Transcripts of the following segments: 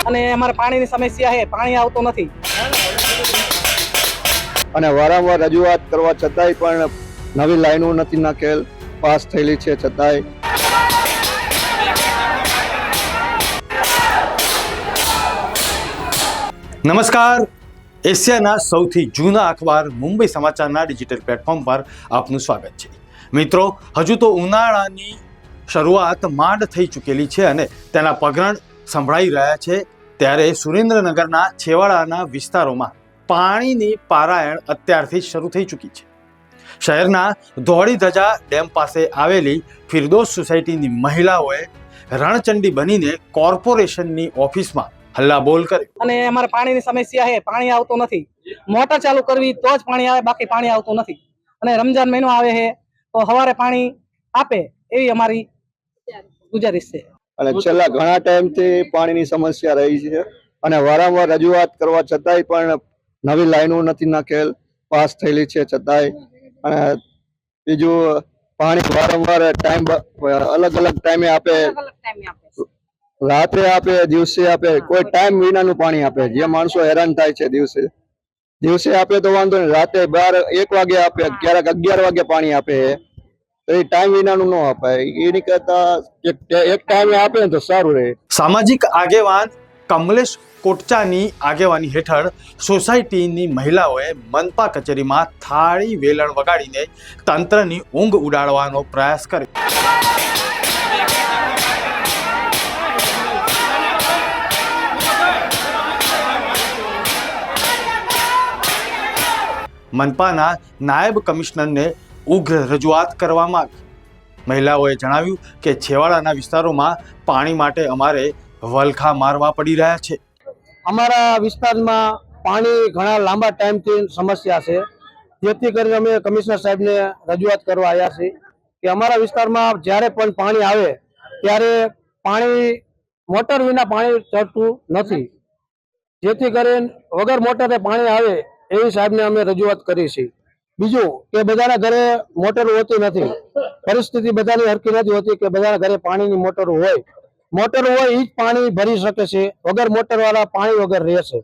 અને અમારે પાણીની સમસ્યા છે, પાણી આવતું નથી અને વારંવાર રજૂઆત કરવા છતાંય પણ નવી લાઈનો નથી નાખેલ, પાસ થયેલી છે છતાંય. નમસ્કાર, એશિયાના સૌથી જૂના અખબાર મુંબઈ સમાચારના ડિજિટલ પ્લેટફોર્મ પર આપનું સ્વાગત છે. મિત્રો, હજુ તો ઉનાળાની શરૂઆત માંડ થઈ ચૂકેલી છે અને તેના પગરણ સંભળાઈ રહ્યા છે. ત્યારે સુરેન્દ્રનગરના છેવાડાના વિસ્તારોમાં પાણીની પારાયણ અત્યારથી જ શરૂ થઈ ચૂકી છે. શહેરના ધોળી ધજા ડેમ પાસે આવેલી ફિરદોસ સોસાયટીની મહિલાઓએ રણચંડી બનીને કોર્પોરેશનની ઓફિસમાં હલ્લાબોલ કર્યો. અને અમારે પાણીની સમસ્યા છે, પાણી આવતું નથી. મોટર ચાલુ કરવી તો જ પાણી આવે, બાકી પાણી આવતું નથી. અને રમજાન મહિનો આવે છે તો સવારે પાણી આપે એવી અમારી ગુજારિશ છે. અને છેલ્લા ઘણા ટાઈમથી પાણીની સમસ્યા રહી છે અને વારંવાર રજૂઆત કરવા છતાંય પણ નવી લાઈનો નથી નાખેલ, પાસ થયેલી છે છતાંય. અને બીજું, પાણી વારંવાર અલગ અલગ ટાઈમે આપે, રાત્રે આપે, દિવસે આપે, કોઈ ટાઈમ વિનાનું પાણી આપે. જે માણસો હેરાન થાય છે, દિવસે આપે તો વાંધો નહીં, રાતે 1 વાગે આપે, ક્યારેક 11 વાગે પાણી આપે. તો એ ટાઈમ વિનાનું ન અપાય. એની કરતા એક ટાઈમે આપે ને તો સારું રહે. સામાજિક આગેવાન કમલેશ કોટચાની આગેવાની હેઠળ સોસાયટીની મહિલાઓએ મનપા કચેરીમાં થાળી વેલણ વગાડીને તંત્રની ઊંઘ ઉડાડવાનો પ્રયાસ કર્યો. મનપાના નાયબ કમિશનરને ઉગ્ર રજૂઆત કરવામાં આવી. મહિલાઓએ જણાવ્યું કે છેવાડાના વિસ્તારોમાં પાણી માટે અમારે વલખા મારવા પડી રહ્યા છે. અમારા વિસ્તારમાં પાણી ઘણા લાંબા ટાઈમથી સમસ્યા છે, જેથી કરીને અમે કમિશનર સાહેબને રજૂઆત કરવા આવ્યા છીએ કે અમારા વિસ્તારમાં જ્યારે પણ પાણી આવે ત્યારે મોટર વિના પાણી ચડતું નથી, જેથી કરીને વગર મોટરે પાણી આવે એવી સાહેબને અમે રજૂઆત કરી છે. બીજું કે બધાના ઘરે મોટર હોતી નથી, પરિસ્થિતિ બધાની હરખી નથી હોતી કે બધાના ઘરે પાણીની મોટર હોય એ જ પાણી ભરી શકે છે. વગર મોટર વાળા પાણી વગર રહેશે.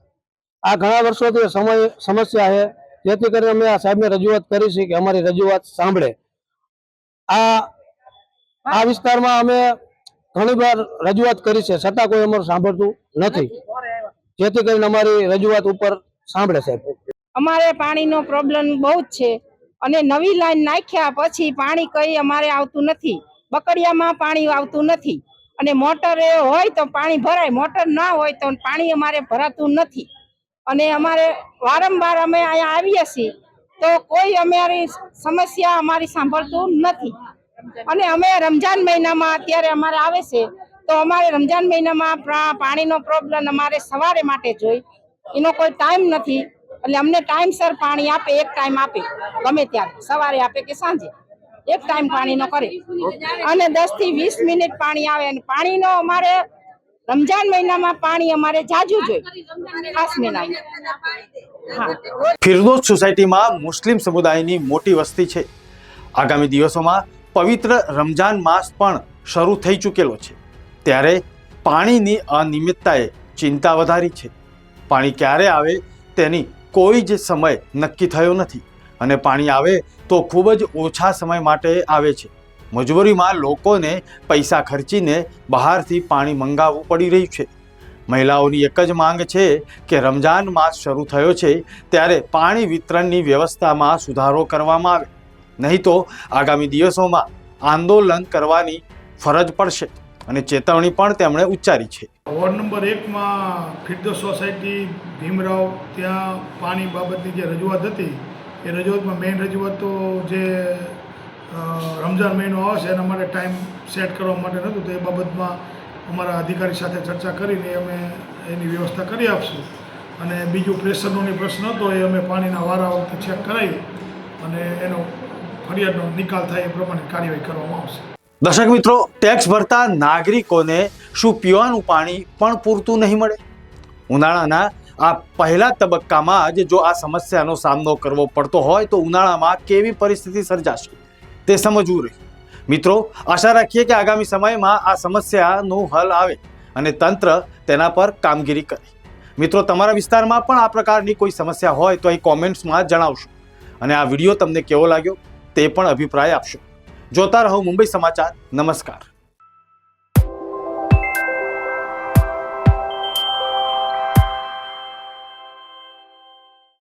આ ઘણા વર્ષોથી સમસ્યા છે, જેથી કરીને અમે આ સાહેબને રજૂઆત કરી છે કે અમારી રજૂઆત સાંભળે. આ વિસ્તારમાં અમે ઘણી વાર રજૂઆત કરી છે, છતાં કોઈ અમારું સાંભળતું નથી, જેથી કરીને અમારી રજૂઆત ઉપર સાંભળે સાહેબ. અમારે પાણીનો પ્રોબ્લેમ બહુ જ છે અને નવી લાઈન નાખ્યા પછી પાણી કઈ અમારે આવતું નથી. બકડિયામાં પાણી આવતું નથી અને મોટર હોય તો પાણી ભરાય, મોટર ના હોય તો પાણી અમારે ભરાતું નથી. અને અમારે વારંવાર અમે અહીંયા આવીએ છીએ તો કોઈ અમારી સમસ્યા અમારી સાંભળતું નથી. અને અમે રમજાન મહિનામાં અત્યારે અમારે આવે છે તો અમારે રમજાન મહિનામાં પાણીનો પ્રોબ્લેમ અમારે સવારે માટે જોઈ, એનો કોઈ ટાઈમ નથી. એટલે અમને ટાઈમસર પાણી આપે, એક ટાઈમ આપે, ગમે ત્યારે સવારે આપે કે સાંજે, એક ટાઈમ પાણીનો કરે. અને 10 થી 20 મિનિટ પાણી આવે. અને પાણીનો અમારે રમજાન મહિનામાં પાણી અમારે જાજુ જોઈએ, ખાસ મહિનામાં. ફિરદોસ સોસાયટીમાં મુસ્લિમ સમુદાયની મોટી વસ્તી છે. આગામી દિવસોમાં પવિત્ર રમજાન માસ પણ શરૂ થઈ ચૂકેલો છે, ત્યારે પાણીની અનિયમિતતાએ ચિંતા વધારી છે. પાણી ક્યારે આવે તેની કોઈ જ સમય નક્કી થયો નથી અને પાણી આવે તો ખૂબ જ ઓછા સમય માટે આવે છે. મજબૂરીમાં લોકોને પૈસા ખર્ચીને બહારથી પાણી મંગાવવું પડી રહ્યું છે. મહિલાઓની એક જ માંગ છે કે રમજાન માસ શરૂ થયો છે ત્યારે પાણી વિતરણની વ્યવસ્થામાં સુધારો કરવામાં આવે, નહીં તો આગામી દિવસોમાં આંદોલન કરવાની ફરજ પડશે અને ચેતવણી પણ તેમણે ઉચ્ચારી છે. વોર્ડ નંબર 1માં ફિરદોસ સોસાયટી ભીમરાવ, ત્યાં પાણી બાબતની જે રજૂઆત હતી એ રજૂઆતમાં મેઇન રજૂઆત તો જે રમઝાન મહિનો આવે છે એના માટે ટાઈમ સેટ કરવા માટે નહોતું, તો એ બાબતમાં અમારા અધિકારી સાથે ચર્ચા કરીને અમે એની વ્યવસ્થા કરી આપશું. અને બીજું પ્રેશરનો પ્રશ્ન હતો એ અમે પાણીના વારા વખતે ચેક કરાવી અને એનો ફરિયાદનો નિકાલ થાય એ પ્રમાણે કાર્યવાહી કરવામાં આવશે. દર્શક મિત્રો, ટેક્સ ભરતા નાગરિકોને શું પીવાનું પાણી પણ પૂરતું નહીં મળે? ઉનાળાના આ પહેલા તબક્કામાં જ જો આ સમસ્યાનો સામનો કરવો પડતો હોય તો ઉનાળામાં કેવી પરિસ્થિતિ સર્જાશે તે સમજવું રહ્યું. મિત્રો, આશા રાખીએ કે આગામી સમયમાં આ સમસ્યાનું હલ આવે અને તંત્ર તેના પર કામગીરી કરે. મિત્રો, તમારા વિસ્તારમાં પણ આ પ્રકારની કોઈ સમસ્યા હોય તો અહીં કોમેન્ટ્સમાં જણાવશો અને આ વિડીયો તમને કેવો લાગ્યો તે પણ અભિપ્રાય આપશો. જોતા રહો મુંબઈ સમાચાર. નમસ્કાર.